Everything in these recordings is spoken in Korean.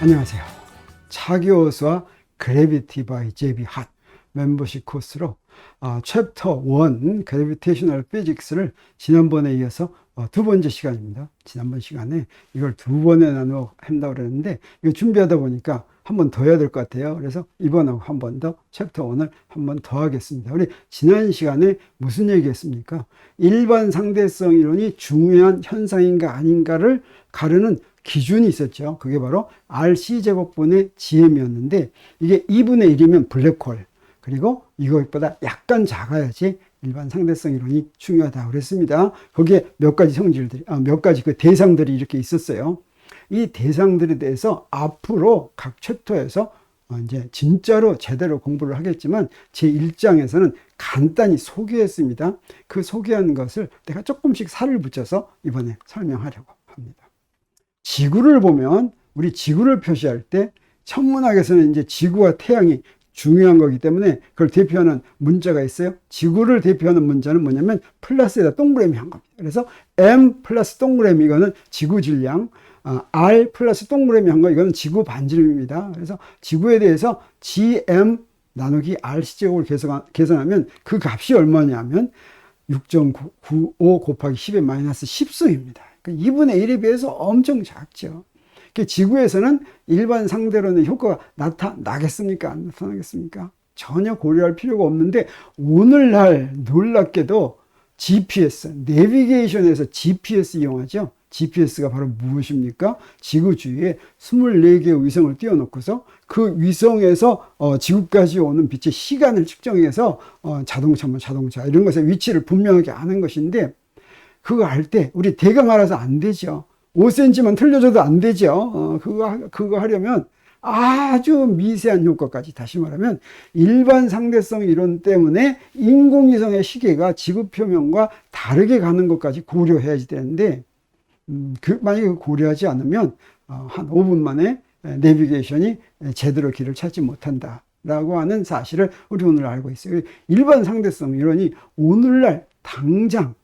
안녕하세요. 차기호수와 그래비티 바이 제비 핫 멤버십 코스로 챕터 1 그래비테이셔널 피직스를 지난번에 이어서 두 번째 시간입니다. 지난번 시간에 이걸 두 번에 나누어 한다고 그랬는데 이거 준비하다 보니까 한 번 더 해야 될 것 같아요. 그래서 이번하고 한 번 더 챕터 1을 한 번 더 하겠습니다. 우리 지난 시간에 무슨 얘기 했습니까? 일반 상대성 이론이 중요한 현상인가 아닌가를 가르는 기준이 있었죠. 그게 바로 RC제곱분의 GM이었는데 이게 2분의 1이면 블랙홀, 그리고 이것보다 약간 작아야지 일반 상대성 이론이 중요하다고 그랬습니다. 거기에 몇 가지 성질들이, 몇 가지 그 대상들이 이렇게 있었어요. 이 대상들에 대해서 앞으로 각 챕터에서 이제 진짜로 제대로 공부를 하겠지만 제 1장에서는 간단히 소개했습니다. 그 소개한 것을 내가 조금씩 살을 붙여서 이번에 설명하려고 합니다. 지구를 보면 우리 지구를 표시할 때 천문학에서는 이제 지구와 태양이 중요한 거기 때문에 그걸 대표하는 문자가 있어요. 지구를 대표하는 문자는 뭐냐면 플러스에다 동그라미 한 겁니다. 그래서 M 플러스 동그라미 이거는 지구 질량, R 플러스 동그라미 한 거 이거는 지구 반지름입니다. 그래서 지구에 대해서 GM 나누기 RC제곱을 계산하면 그 값이 얼마냐면 6.95 곱하기 10의 마이너스 10승입니다. 2분의 1에 비해서 엄청 작죠. 지구에서는 일반 상대로는 효과가 나타나겠습니까? 안 나타나겠습니까? 전혀 고려할 필요가 없는데 오늘날 놀랍게도 GPS, 내비게이션에서 GPS 이용하죠. GPS가 바로 무엇입니까? 지구 주위에 24개의 위성을 띄워놓고서 그 위성에서 지구까지 오는 빛의 시간을 측정해서 자동차면 자동차 이런 것의 위치를 분명하게 아는 것인데 그거 알 때 우리 대강 알아서 안 되죠. 5cm만 틀려줘도 안 되죠. 그거 하려면 아주 미세한 효과까지, 다시 말하면 일반 상대성 이론 때문에 인공위성의 시계가 지구 표면과 다르게 가는 것까지 고려해야지 되는데 만약에 고려하지 않으면 한 5분 만에 내비게이션이 제대로 길을 찾지 못한다라고 하는 사실을 우리 오늘 알고 있어요. 일반 상대성 이론이 오늘날 당장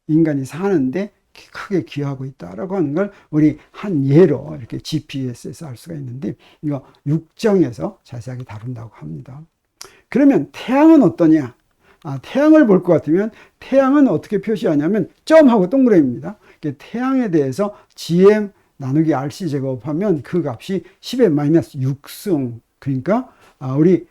인간이 사는데 크게 기여하고 있다라고 하는 걸 우리 한 예로 이렇게 GPS에서 알 수가 있는데 이거 6장에서 자세하게 다룬다고 합니다. 그러면 태양은 어떠냐? 태양을 볼 것 같으면 태양은 어떻게 표시하냐면 점하고 동그라미입니다. 태양에 대해서 GM 나누기 RC 제곱하면 그 값이 10의 마이너스 6승, 그러니까 우리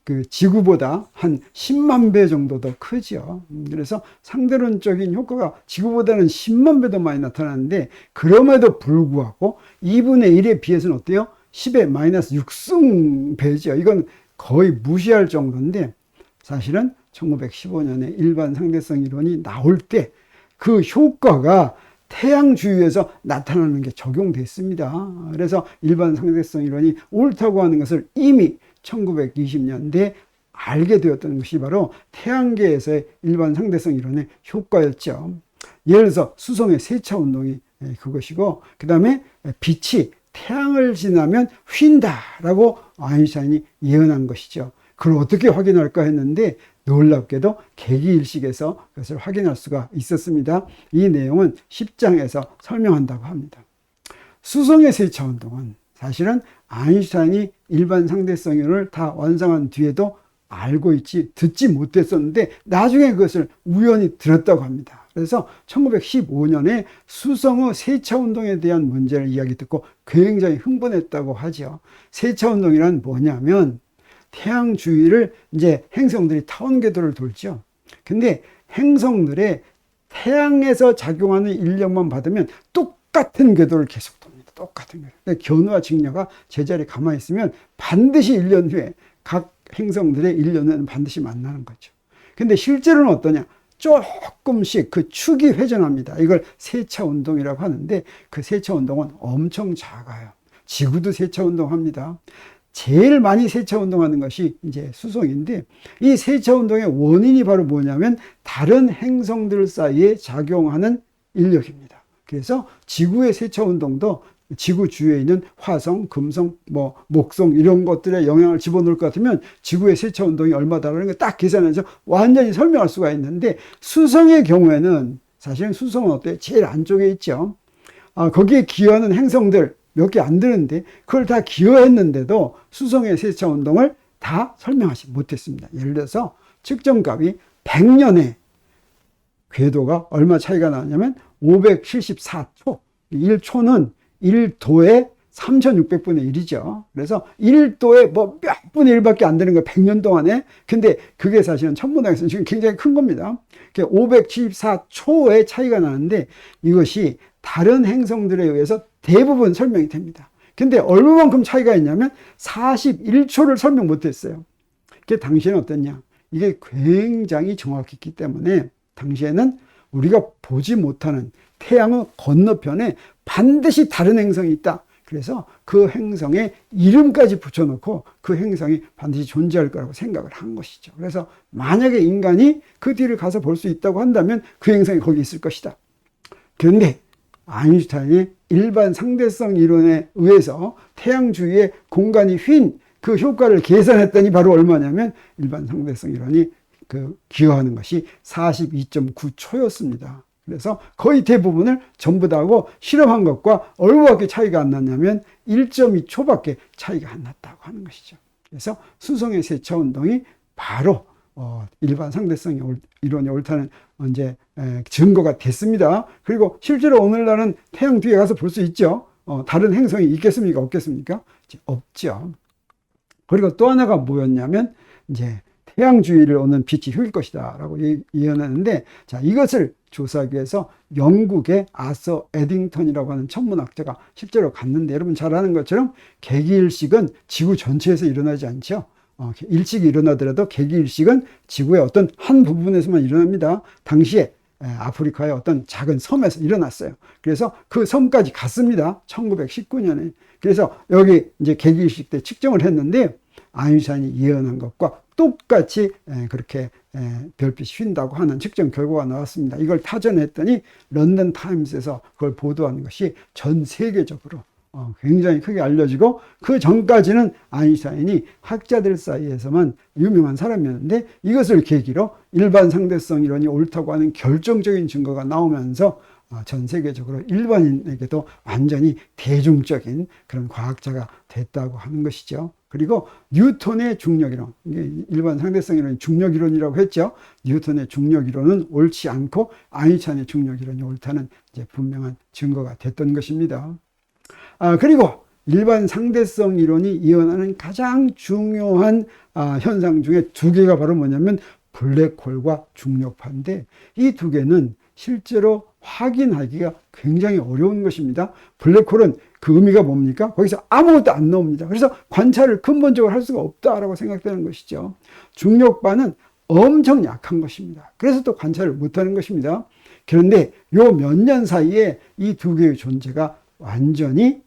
그 지구보다 한 10만 배 정도 더 크죠. 그래서 상대론적인 효과가 지구보다는 10만 배 더 많이 나타나는데 그럼에도 불구하고 2분의 1에 비해서는 어때요? 10의 마이너스 6승 배죠. 이건 거의 무시할 정도인데 사실은 1915년에 일반 상대성 이론이 나올 때 그 효과가 태양 주위에서 나타나는 게 적용됐습니다. 그래서 일반 상대성 이론이 옳다고 하는 것을 이미 1920년대에 알게 되었던 것이 바로 태양계에서의 일반 상대성 이론의 효과였죠. 예를 들어서 수성의 세차 운동이 그것이고, 그 다음에 빛이 태양을 지나면 휜다라고 아인슈타인이 예언한 것이죠. 그걸 어떻게 확인할까 했는데 놀랍게도 계기일식에서 그것을 확인할 수가 있었습니다. 이 내용은 10장에서 설명한다고 합니다. 수성의 세차 운동은 사실은 아인슈타인이 일반 상대성 이론을 다 완성한 뒤에도 알고 있지 듣지 못했었는데 나중에 그것을 우연히 들었다고 합니다. 그래서 1915년에 수성의 세차 운동에 대한 문제를 이야기 듣고 굉장히 흥분했다고 하죠. 세차 운동이란 뭐냐면 태양 주위를 이제 행성들이 타원 궤도를 돌죠. 근데 행성들의 태양에서 작용하는 인력만 받으면 똑같은 궤도를 계속 돕니다. 똑같은 궤도. 견우와 직녀가 제자리에 가만히 있으면 반드시 1년 후에 각 행성들의 1년 후에는 반드시 만나는 거죠. 근데 실제로는 어떠냐? 조금씩 그 축이 회전합니다. 이걸 세차 운동이라고 하는데 그 세차 운동은 엄청 작아요. 지구도 세차 운동합니다. 제일 많이 세차 운동하는 것이 이제 수성인데 이 세차 운동의 원인이 바로 뭐냐면 다른 행성들 사이에 작용하는 인력입니다. 그래서 지구의 세차 운동도 지구 주위에 있는 화성, 금성, 목성 이런 것들에 영향을 집어넣을 것 같으면 지구의 세차 운동이 얼마다라는 걸 딱 계산해서 완전히 설명할 수가 있는데 수성의 경우에는 사실은 수성은 어때요? 제일 안쪽에 있죠. 거기에 기여하는 행성들 몇 개 안 되는데 그걸 다 기여했는데도 수성의 세차 운동을 다 설명하지 못했습니다. 예를 들어서 측정값이 100년에 궤도가 얼마 차이가 나냐면 574초. 1초는 1도에 3600분의 1이죠. 그래서 1도에 뭐 몇 분의 1밖에 안 되는 거예요. 100년 동안에. 근데 그게 사실은 천문학에서는 지금 굉장히 큰 겁니다. 574초의 차이가 나는데 이것이 다른 행성들에 의해서 대부분 설명이 됩니다. 근데 얼마만큼 차이가 있냐면 41초를 설명 못했어요. 그게 당시에는 어땠냐? 이게 굉장히 정확했기 때문에 당시에는 우리가 보지 못하는 태양의 건너편에 반드시 다른 행성이 있다. 그래서 그 행성에 이름까지 붙여놓고 그 행성이 반드시 존재할 거라고 생각을 한 것이죠. 그래서 만약에 인간이 그 뒤를 가서 볼 수 있다고 한다면 그 행성이 거기 있을 것이다. 그런데 아인슈타인이 일반 상대성 이론에 의해서 태양 주위에 공간이 휜 그 효과를 계산했더니 바로 얼마냐면 일반 상대성 이론이 기여하는 것이 42.9초였습니다. 그래서 거의 대부분을 전부 다 하고 실험한 것과 얼마밖에 차이가 안 났냐면 1.2초밖에 차이가 안 났다고 하는 것이죠. 그래서 수성의 세차 운동이 바로 일반 상대성 이론이 옳다는 이제 증거가 됐습니다. 그리고 실제로 오늘날은 태양 뒤에 가서 볼 수 있죠. 다른 행성이 있겠습니까? 없겠습니까? 없죠. 그리고 또 하나가 뭐였냐면 이제 태양 주위를 오는 빛이 흉일 것이다 라고 예언했는데, 자, 이것을 조사하기 위해서 영국의 아서 에딩턴이라고 하는 천문학자가 실제로 갔는데, 여러분 잘 아는 것처럼 개기일식은 지구 전체에서 일어나지 않죠. 일식이 일어나더라도 개기일식은 지구의 어떤 한 부분에서만 일어납니다. 당시에 아프리카의 어떤 작은 섬에서 일어났어요. 그래서 그 섬까지 갔습니다. 1919년에. 그래서 여기 이제 개기일식 때 측정을 했는데 아인슈타인이 예언한 것과 똑같이 그렇게 별빛이 휜다고 하는 측정 결과가 나왔습니다. 이걸 타전했더니 런던 타임스에서 그걸 보도한 것이 전 세계적으로 굉장히 크게 알려지고, 그 전까지는 아인슈타인이 학자들 사이에서만 유명한 사람이었는데 이것을 계기로 일반 상대성 이론이 옳다고 하는 결정적인 증거가 나오면서 전 세계적으로 일반인에게도 완전히 대중적인 그런 과학자가 됐다고 하는 것이죠. 그리고 뉴턴의 중력이론, 일반 상대성 이론이 중력이론이라고 했죠. 뉴턴의 중력이론은 옳지 않고 아인슈타인의 중력이론이 옳다는 이제 분명한 증거가 됐던 것입니다. 그리고 일반 상대성 이론이 예언하는 가장 중요한 현상 중에 두 개가 바로 뭐냐면 블랙홀과 중력파인데, 이 두 개는 실제로 확인하기가 굉장히 어려운 것입니다. 블랙홀은 그 의미가 뭡니까? 거기서 아무것도 안 나옵니다. 그래서 관찰을 근본적으로 할 수가 없다라고 생각되는 것이죠. 중력파는 엄청 약한 것입니다. 그래서 또 관찰을 못하는 것입니다. 그런데 요 몇 년 사이에 이 두 개의 존재가 완전히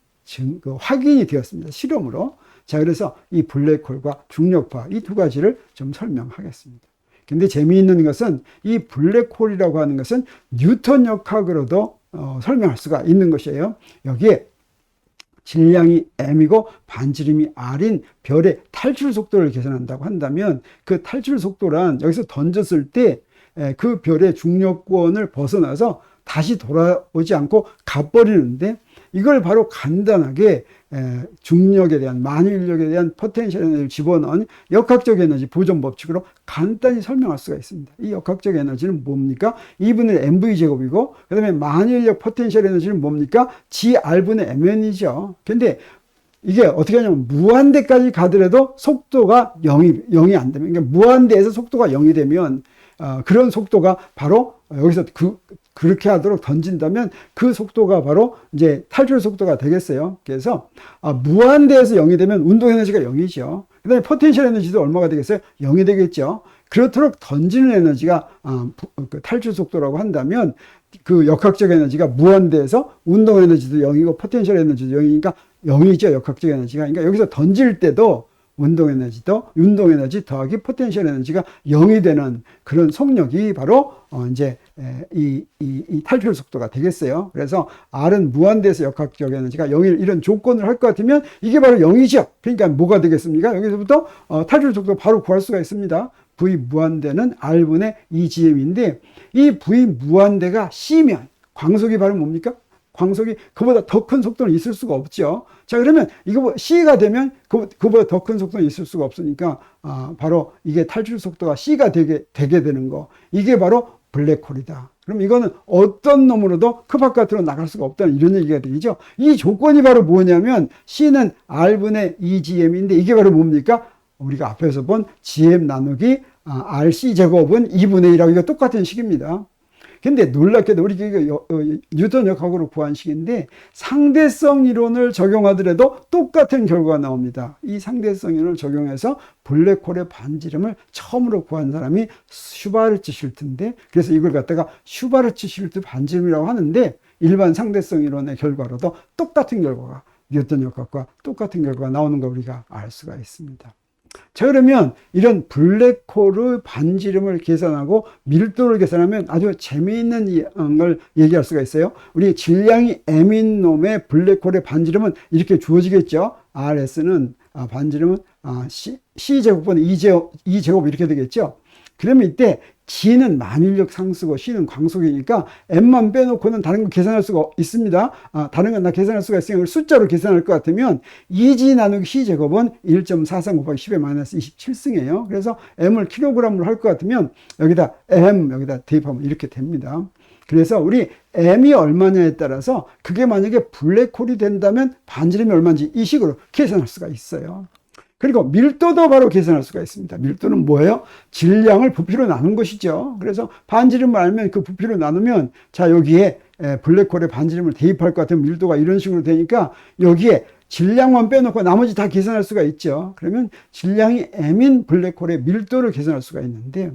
확인이 되었습니다. 실험으로. 자, 그래서 이 블랙홀과 중력파, 이 두 가지를 좀 설명하겠습니다. 근데 재미있는 것은 이 블랙홀이라고 하는 것은 뉴턴 역학으로도 설명할 수가 있는 것이에요. 여기에 질량이 m이고 반지름이 r인 별의 탈출 속도를 계산한다고 한다면, 그 탈출 속도란 여기서 던졌을 때 그 별의 중력권을 벗어나서 다시 돌아오지 않고 가버리는데, 이걸 바로 간단하게 중력에 대한, 만유인력에 대한 포텐셜 에너지를 집어넣은 역학적 에너지 보존 법칙으로 간단히 설명할 수가 있습니다. 이 역학적 에너지는 뭡니까? 2분의 mv 제곱이고, 그 다음에 만유인력 포텐셜 에너지는 뭡니까? gr분의 mn이죠. 근데 이게 어떻게 하냐면 무한대까지 가더라도 속도가 0이 안 되면, 그러니까 무한대에서 속도가 0이 되면 그런 속도가 바로 여기서 그렇게 하도록 던진다면 그 속도가 바로 이제 탈출 속도가 되겠어요. 그래서 무한대에서 0이 되면 운동 에너지가 0이죠. 그 다음에 포텐셜 에너지도 얼마가 되겠어요? 0이 되겠죠. 그렇도록 던지는 에너지가 그 탈출 속도라고 한다면, 그 역학적 에너지가 무한대에서 운동 에너지도 0이고 포텐셜 에너지도 0이니까 0이죠. 역학적 에너지가. 그러니까 여기서 던질 때도 운동 에너지 더하기 포텐셜 에너지가 0이 되는 그런 속력이 바로 이제 이 탈출 속도가 되겠어요. 그래서 R은 무한대에서 역학적 에너지가 0일 이런 조건을 할 것 같으면 이게 바로 0이죠. 그러니까 뭐가 되겠습니까? 여기서부터 탈출 속도 바로 구할 수가 있습니다. V 무한대는 R분의 2gm인데, 이 V 무한대가 C면 광속이 바로 뭡니까? 광속이 그보다 더 큰 속도는 있을 수가 없죠. 자, 그러면 이거 C가 되면 그보다 더 큰 속도는 있을 수가 없으니까 바로 이게 탈출 속도가 C가 되게 되는 거. 이게 바로 블랙홀이다. 그럼 이거는 어떤 놈으로도 그 바깥으로 나갈 수가 없다는 이런 얘기가 되죠. 이 조건이 바로 뭐냐면 C는 R분의 2GM인데 이게 바로 뭡니까? 우리가 앞에서 본 GM 나누기 RC 제곱은 2분의 1하고 이거 똑같은 식입니다. 근데 놀랍게도 우리 뉴턴 역학으로 구한 식인데 상대성 이론을 적용하더라도 똑같은 결과가 나옵니다. 이 상대성 이론을 적용해서 블랙홀의 반지름을 처음으로 구한 사람이 슈바르츠 슐트인데 그래서 이걸 갖다가 슈바르츠 슐트 반지름이라고 하는데 일반 상대성 이론의 결과로도 똑같은 결과가 뉴턴 역학과 똑같은 결과가 나오는 걸 우리가 알 수가 있습니다. 자, 그러면 이런 블랙홀의 반지름을 계산하고 밀도를 계산하면 아주 재미있는 걸 얘기할 수가 있어요. 우리 질량이 M인 놈의 블랙홀의 반지름은 이렇게 주어지겠죠. RS는 반지름은 C제곱분의 2제곱 이렇게 되겠죠. 그러면 이때 G는 만일력 상수고 C는 광속이니까 M만 빼놓고는 다른 거 계산할 수가 있습니다. 다른 건 다 계산할 수가 있으니까 숫자로 계산할 것 같으면 2G 나누기 C제곱은 1.43 곱하기 10의 마이너스 27승이에요. 그래서 M을 킬로그램으로 할 것 같으면 여기다 M 여기다 대입하면 이렇게 됩니다. 그래서 우리 M이 얼마냐에 따라서 그게 만약에 블랙홀이 된다면 반지름이 얼마인지 이 식으로 계산할 수가 있어요. 그리고 밀도도 바로 계산할 수가 있습니다. 밀도는 뭐예요? 질량을 부피로 나눈 것이죠. 그래서 반지름을 알면 그 부피로 나누면 자 여기에 블랙홀의 반지름을 대입할 것 같으면 밀도가 이런 식으로 되니까 여기에 질량만 빼놓고 나머지 다 계산할 수가 있죠. 그러면 질량이 M인 블랙홀의 밀도를 계산할 수가 있는데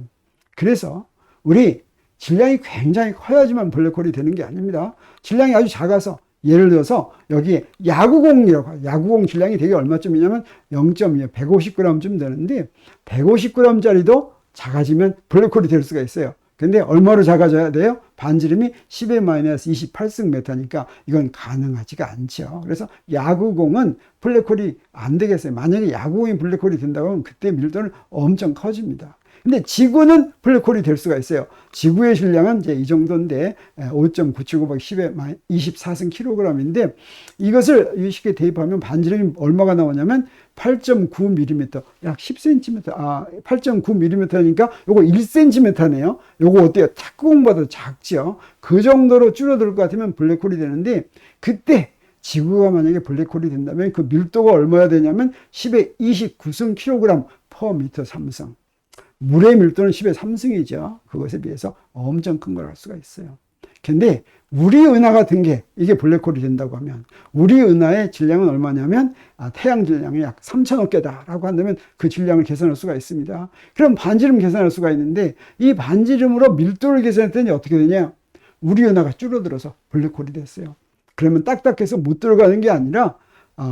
그래서 우리 질량이 굉장히 커야지만 블랙홀이 되는 게 아닙니다. 질량이 아주 작아서 예를 들어서 여기 야구공이라고 해요. 야구공 질량이 되게 얼마쯤이냐면 0.2, 150g쯤 되는데 150g짜리도 작아지면 블랙홀이 될 수가 있어요. 근데 얼마로 작아져야 돼요? 반지름이 10의 마이너스 28승 메타니까 이건 가능하지가 않죠. 그래서 야구공은 블랙홀이 안 되겠어요. 만약에 야구공이 블랙홀이 된다고 하면 그때 밀도는 엄청 커집니다. 근데 지구는 블랙홀이 될 수가 있어요. 지구의 질량은 이제 이 정도인데 5.97 곱하기 10의 24승 kg인데 이것을 이 식에 대입하면 반지름이 얼마가 나오냐면 8.9mm, 약 10cm, 8.9mm니까 요거 1cm네요. 요거 어때요? 탁구공보다 작죠. 그 정도로 줄어들 것 같으면 블랙홀이 되는데 그때 지구가 만약에 블랙홀이 된다면 그 밀도가 얼마야 되냐면 10의 29승 kg per 미터 3승. 물의 밀도는 10의 3승이죠. 그것에 비해서 엄청 큰 걸 할 수가 있어요. 근데 우리 은하 같은 게 이게 블랙홀이 된다고 하면 우리 은하의 질량은 얼마냐면 태양 질량이 약 3천억 개다라고 한다면 그 질량을 계산할 수가 있습니다. 그럼 반지름 계산할 수가 있는데 이 반지름으로 밀도를 계산했더니 어떻게 되냐? 우리 은하가 줄어들어서 블랙홀이 됐어요. 그러면 딱딱해서 못 들어가는 게 아니라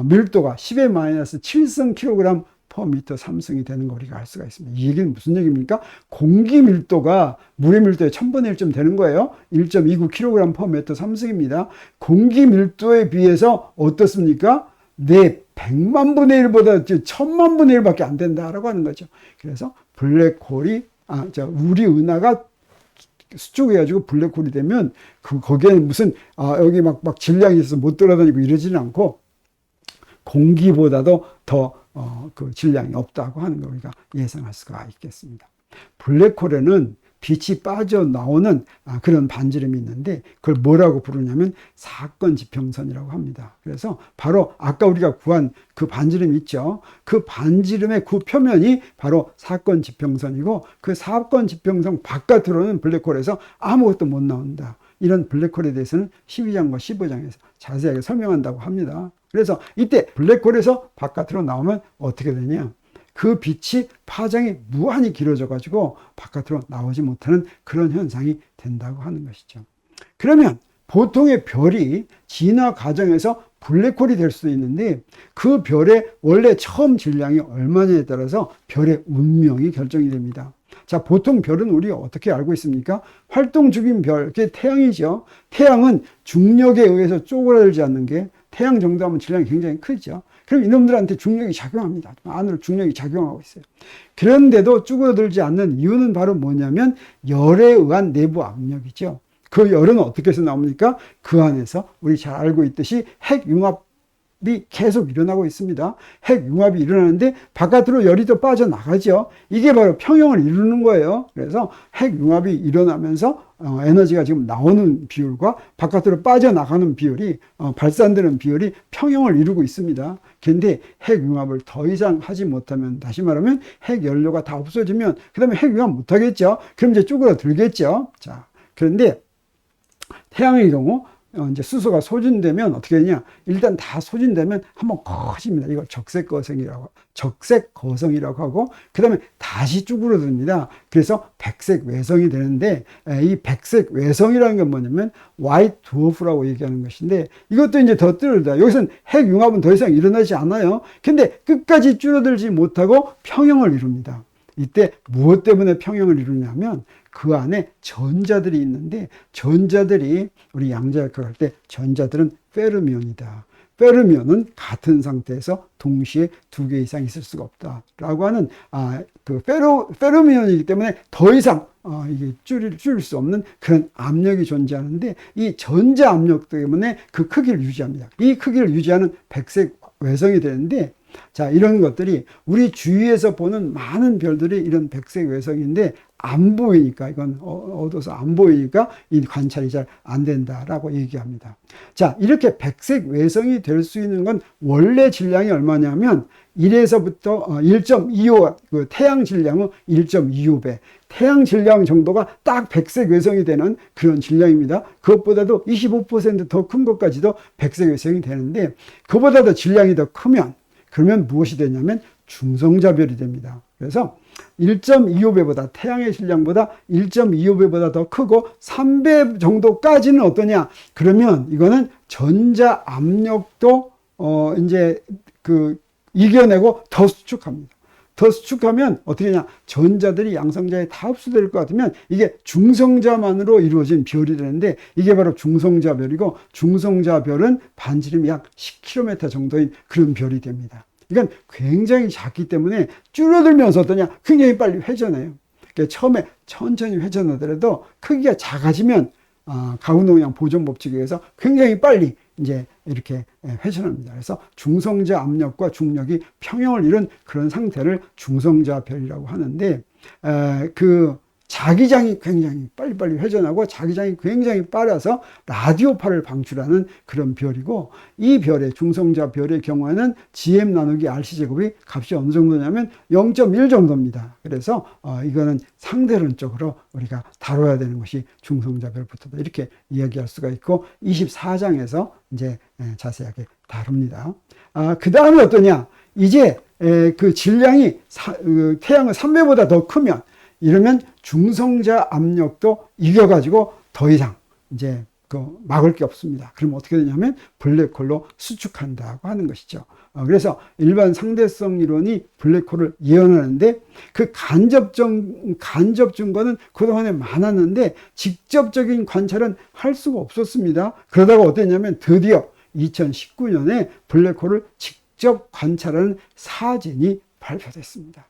밀도가 10의 마이너스 7승 킬로그램 per 미터 3승이 되는 거 우리가 알 수가 있습니다. 이 얘기는 무슨 얘기입니까? 공기 밀도가 물의 밀도의 1000분의 1쯤 되는 거예요. 1.29kg per 미터 3승입니다. 공기 밀도에 비해서 어떻습니까? 내 100만 분의 1보다 1000만 분의 1밖에 안 된다라고 하는 거죠. 그래서 블랙홀이 우리 은하가 수축해가지고 블랙홀이 되면 거기에는 무슨 여기 막 질량이 있어서 못 돌아다니고 이러지는 않고 공기보다도 더 그 질량이 없다고 하는 걸 우리가 예상할 수가 있겠습니다. 블랙홀에는 빛이 빠져나오는 그런 반지름이 있는데 그걸 뭐라고 부르냐면 사건 지평선이라고 합니다. 그래서 바로 아까 우리가 구한 그 반지름 있죠. 그 반지름의 그 표면이 바로 사건 지평선이고 그 사건 지평선 바깥으로는 블랙홀에서 아무것도 못 나온다. 이런 블랙홀에 대해서는 12장과 15장에서 자세하게 설명한다고 합니다. 그래서 이때 블랙홀에서 바깥으로 나오면 어떻게 되냐? 그 빛이 파장이 무한히 길어져 가지고 바깥으로 나오지 못하는 그런 현상이 된다고 하는 것이죠. 그러면 보통의 별이 진화 과정에서 블랙홀이 될 수도 있는데 그 별의 원래 처음 질량이 얼마냐에 따라서 별의 운명이 결정이 됩니다. 자, 보통 별은 우리가 어떻게 알고 있습니까? 활동 중인 별, 그게 태양이죠. 태양은 중력에 의해서 쪼그라들지 않는 게 태양 정도 하면 질량이 굉장히 크죠. 그럼 이놈들한테 중력이 작용합니다. 안으로 중력이 작용하고 있어요. 그런데도 쭈그러들지 않는 이유는 바로 뭐냐면 열에 의한 내부 압력이죠. 그 열은 어떻게 해서 나옵니까? 그 안에서 우리 잘 알고 있듯이 핵융합이 계속 일어나고 있습니다. 핵융합이 일어나는데 바깥으로 열이 더 빠져나가죠. 이게 바로 평형을 이루는 거예요. 그래서 핵융합이 일어나면서 에너지가 지금 나오는 비율과 바깥으로 빠져나가는 비율이 발산되는 비율이 평형을 이루고 있습니다. 그런데 핵융합을 더 이상 하지 못하면, 다시 말하면 핵연료가 다 없어지면 그 다음에 핵융합 못하겠죠. 그럼 이제 쭈그러들겠죠. 자, 그런데 태양의 경우 이제 수소가 소진되면 어떻게 되냐? 일단 다 소진되면 한번 커집니다. 이걸 적색거성이라고 하고, 그 다음에 다시 쭈그러듭니다. 그래서 백색 외성이 되는데, 이 백색 외성이라는 건 뭐냐면 화이트 드워프라고 얘기하는 것인데, 이것도 이제 더 줄어들다. 여기서는 핵융합은 더 이상 일어나지 않아요. 근데 끝까지 줄어들지 못하고 평형을 이룹니다. 이때 무엇 때문에 평형을 이루냐면 그 안에 전자들이 있는데, 전자들이 우리 양자역학을 할 때 전자들은 페르미온이다. 페르미온은 같은 상태에서 동시에 두 개 이상 있을 수가 없다라고 하는 그 페르미온이기 때문에 더 이상 이게 줄일 수 없는 그런 압력이 존재하는데, 이 전자 압력 때문에 그 크기를 유지합니다. 이 크기를 유지하는 백색 외성이 되는데, 자, 이런 것들이 우리 주위에서 보는 많은 별들이 이런 백색 외성인데 안 보이니까, 이건 어두워서 안 보이니까 이 관찰이 잘 안 된다라고 얘기합니다. 자, 이렇게 백색 외성이 될 수 있는 건 원래 질량이 얼마냐면 1에서부터 1.25, 그 태양 질량은 1.25배, 태양 질량 정도가 딱 백색 외성이 되는 그런 질량입니다. 그것보다도 25% 더 큰 것까지도 백색 외성이 되는데, 그보다 더 질량이 더 크면 그러면 무엇이 되냐면 중성자별이 됩니다. 그래서 1.25배보다, 태양의 질량보다 1.25배보다 더 크고 3배 정도까지는 어떠냐? 그러면 이거는 전자 압력도 이제 이겨내고 더 수축합니다. 더 수축하면 어떻게 되냐? 전자들이 양성자에 다 흡수될 것 같으면 이게 중성자만으로 이루어진 별이 되는데, 이게 바로 중성자별이고, 중성자별은 반지름이 약 10km 정도인 그런 별이 됩니다. 이건 굉장히 작기 때문에 줄어들면서 어떠냐? 굉장히 빨리 회전해요. 그러니까 처음에 천천히 회전하더라도 크기가 작아지면 가운동량 보존 법칙에 의해서 굉장히 빨리 이제 이렇게 회전합니다. 그래서 중성자 압력과 중력이 평형을 이룬 그런 상태를 중성자별이라고 하는데, 그 자기장이 굉장히 빨리빨리 회전하고 자기장이 굉장히 빠르서 라디오파를 방출하는 그런 별이고, 이 별의, 중성자 별의 경우에는 GM 나누기 RC 제곱이 값이 어느 정도냐면 0.1 정도입니다. 그래서 이거는 상대론적으로 우리가 다뤄야 되는 것이 중성자 별부터다, 이렇게 이야기할 수가 있고, 24장에서 이제 자세하게 다룹니다. 그 다음에 어떠냐? 이제 그 질량이 태양의 3배보다 더 크면, 이러면 중성자 압력도 이겨가지고 더 이상 이제 막을 게 없습니다. 그럼 어떻게 되냐면 블랙홀로 수축한다고 하는 것이죠. 그래서 일반 상대성 이론이 블랙홀을 예언하는데, 그 간접 증거는 그동안에 많았는데 직접적인 관찰은 할 수가 없었습니다. 그러다가 어땠냐면 드디어 2019년에 블랙홀을 직접 관찰하는 사진이 발표됐습니다.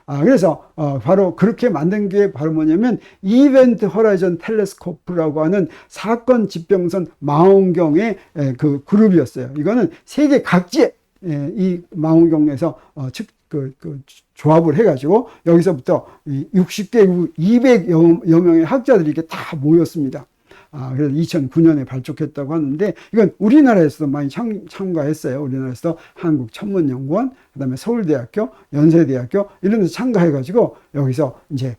그래서 바로 그렇게 만든 게 바로 뭐냐면 이벤트 허라이즌 텔레스코프라고 하는 사건 지평선 망원경의 그 그룹이었어요. 이거는 세계 각지에 이 망원경에서 조합을 해가지고 여기서부터 60개국 200여 명의 학자들이 이렇게 다 모였습니다. 그래서 2009년에 발족했다고 하는데, 이건 우리나라에서도 많이 참가했어요. 우리나라에서도 한국천문연구원, 그 다음에 서울대학교, 연세대학교 이런 데서 참가해가지고 여기서 이제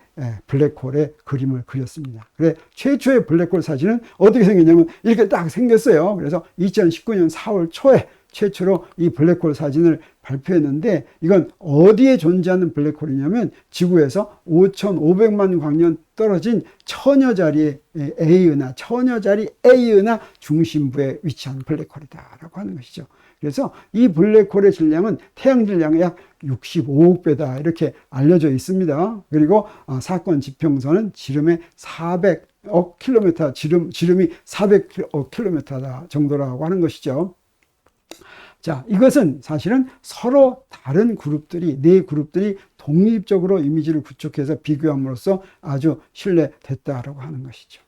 블랙홀의 그림을 그렸습니다. 그래, 최초의 블랙홀 사진은 어떻게 생겼냐면 이렇게 딱 생겼어요. 그래서 2019년 4월 초에 최초로 이 블랙홀 사진을 발표했는데, 이건 어디에 존재하는 블랙홀이냐면 지구에서 5,500만 광년 떨어진 처녀자리 A은하 중심부에 위치한 블랙홀이다라고 하는 것이죠. 그래서 이 블랙홀의 질량은 태양 질량의 약 65억 배다, 이렇게 알려져 있습니다. 그리고 사건 지평선은 지름의 400억 킬로미터, 지름이 400억 킬로미터 정도라고 하는 것이죠. 자, 이것은 사실은 서로 다른 그룹들이, 네 그룹들이 독립적으로 이미지를 구축해서 비교함으로써 아주 신뢰됐다라고 하는 것이죠.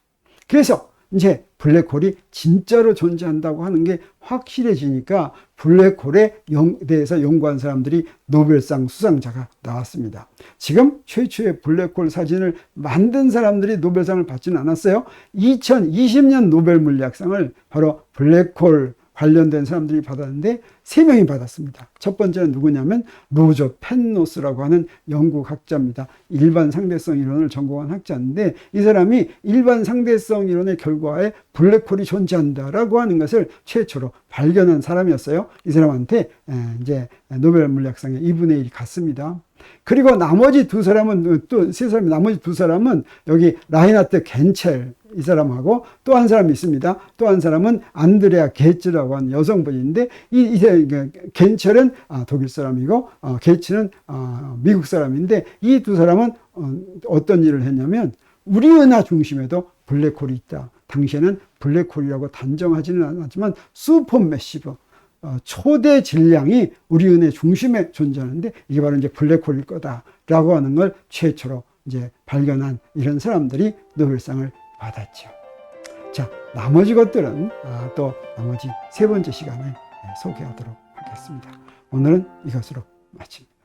그래서 이제 블랙홀이 진짜로 존재한다고 하는 게 확실해지니까 블랙홀에 대해서 연구한 사람들이 노벨상 수상자가 나왔습니다. 지금 최초의 블랙홀 사진을 만든 사람들이 노벨상을 받지는 않았어요. 2020년 노벨 물리학상을 바로 블랙홀 관련된 사람들이 받았는데 3명이 받았습니다. 첫 번째는 누구냐면 로저 펜노스라고 하는 영국 학자입니다. 일반 상대성 이론을 전공한 학자인데 이 사람이 일반 상대성 이론의 결과에 블랙홀이 존재한다라고 하는 것을 최초로 발견한 사람이었어요. 이 사람한테 이제 노벨 물리학상에 2분의 1이 갔습니다. 그리고 나머지 두 사람은 또 세 사람이 나머지 두 사람은 여기 라이나트 겐첼 이 사람하고 또 한 사람이 있습니다. 또 한 사람은 안드레아 게츠라고 하는 여성분인데 이 겐첼은 독일 사람이고 게츠는 미국 사람인데 이 두 사람은 어떤 일을 했냐면 우리 은하 중심에도 블랙홀이 있다. 당시에는 블랙홀이라고 단정하지는 않았지만 슈퍼매시브 초대 질량이 우리 은의 중심에 존재하는데 이게 바로 이제 블랙홀일 거다라고 하는 걸 최초로 이제 발견한 이런 사람들이 노벨상을 받았죠. 자, 나머지 것들은 또 나머지 3번째 시간에 소개하도록 하겠습니다. 오늘은 이것으로 마칩니다.